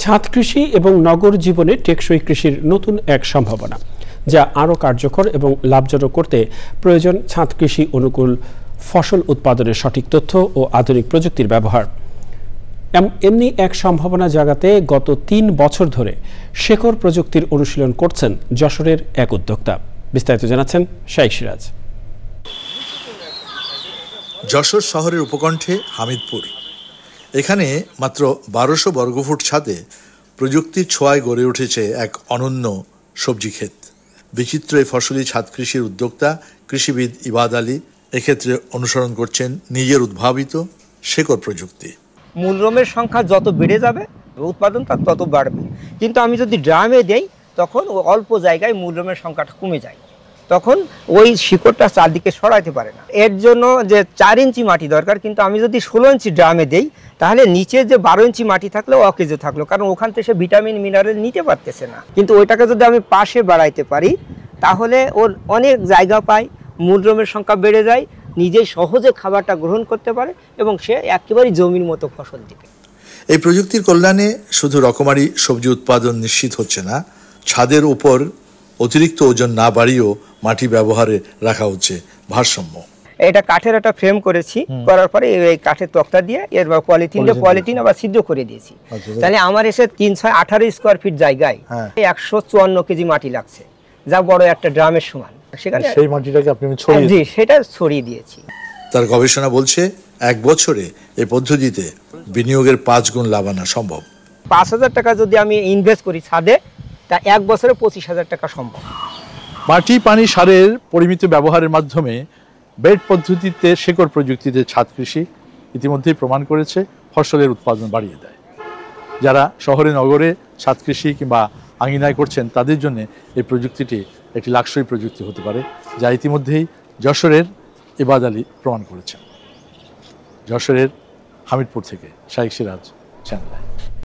ছাদ কৃষি এবং নগর জীবনে টেকসই কৃষির নতুন এক সম্ভাবনা, যা আরও কার্যকর এবং লাভজনক করতে প্রয়োজন ছাদ কৃষি অনুকূল ফসল উৎপাদনের সঠিক তথ্য ও আধুনিক প্রযুক্তির ব্যবহার। এমনি এক সম্ভাবনা জাগাতে গত ৩ বছর ধরে শেকড় প্রযুক্তির অনুশীলন করছেন যশোরের এক উদ্যোক্তা। বিস্তারিত জানাচ্ছেন শাইখ সিরাজ। যশোর শহরের উপকণ্ঠে হামিদপুর। এখানে মাত্র ১২০০ বর্গফুট ছাদে প্রযুক্তির ছোঁয়ায় গড়ে উঠেছে এক অনন্য সবজি ক্ষেত। বিচিত্র এই ফসলি ছাদ কৃষির উদ্যোক্তা কৃষিবিদ ইবাদ আলী এক্ষেত্রে অনুসরণ করছেন নিজের উদ্ভাবিত শেকড় প্রযুক্তি। মূলরমের সংখ্যা যত বেড়ে যাবে উৎপাদন তার তত বাড়বে, কিন্তু আমি যদি ড্রামে দেই তখন অল্প জায়গায় মূলরমের সংখ্যাটা কমে যায়, তখন ওই শিকড়টা চারদিকে সরাইতে পারে না। এর জন্য যে 4 ইঞ্চি মাটি দরকার, কিন্তু আমি যদি 16 ইঞ্চি ড্রামে দেই তাহলে নিচে যে 12 ইঞ্চি মাটি থাকলেও অকেজো থাকলো, কারণ ওখান থেকে সে ভিটামিন মিনারেল নিতে পারতেছে না। কিন্তু ওইটাকে যদি আমি পাশে বাড়াইতে পারি তাহলে ওর অনেক জায়গা পায়, মূলরমের সংখ্যা বেড়ে যায়, নিজে সহজে খাবারটা গ্রহণ করতে পারে এবং সে একেবারেই জমির মতো ফসল দিবে। এই প্রযুক্তির কল্যাণে শুধু রকমারি সবজি উৎপাদন নিশ্চিত হচ্ছে না, ছাদের উপর অতিরিক্ত ওজন না বাড়িয়েও মাটি ব্যবহারে রাখা হচ্ছে ভারসাম্য। এটা কাঠের একটা ফ্রেম করেছি, করার পরে এই কাঠের তক্তা দিয়ে এর পলিথিন আবার ছিদ্র করে দিয়েছি। তাহলে আমার এসে 318 স্কোয়ার ফিট জায়গায় 154 কেজি মাটি লাগছে, যা বড় একটা ড্রামের সমান। সেখানে সেই মাটিটাকে আপনি সেটা ছড়িয়ে দিয়েছি। তার গবেষণা বলছে 1 বছরে এই পদ্ধতিতে বিনিয়োগের 5 গুণ লাভ আনা সম্ভব। 5,000 টাকা যদি আমি ইনভেস্ট করি ছাদে, তা 1 বছরে 25,000 টাকা সম্ভব। মাটি পানি সারের পরিমিত ব্যবহারের মাধ্যমে বেড পদ্ধতিতে শেকড় প্রযুক্তিতে ছাদ কৃষি ইতিমধ্যেই প্রমাণ করেছে ফসলের উৎপাদন বাড়িয়ে দেয়। যারা শহরে নগরে ছাদ কৃষি কিংবা আঙিনায় করছেন তাদের জন্য এই প্রযুক্তিটি একটি লাক্সারি প্রযুক্তি হতে পারে, যা ইতিমধ্যেই যশোরের ইবাদ আলী প্রমাণ করেছেন। যশোরের হামিদপুর থেকে শাইখ সিরাজ, চ্যানেল।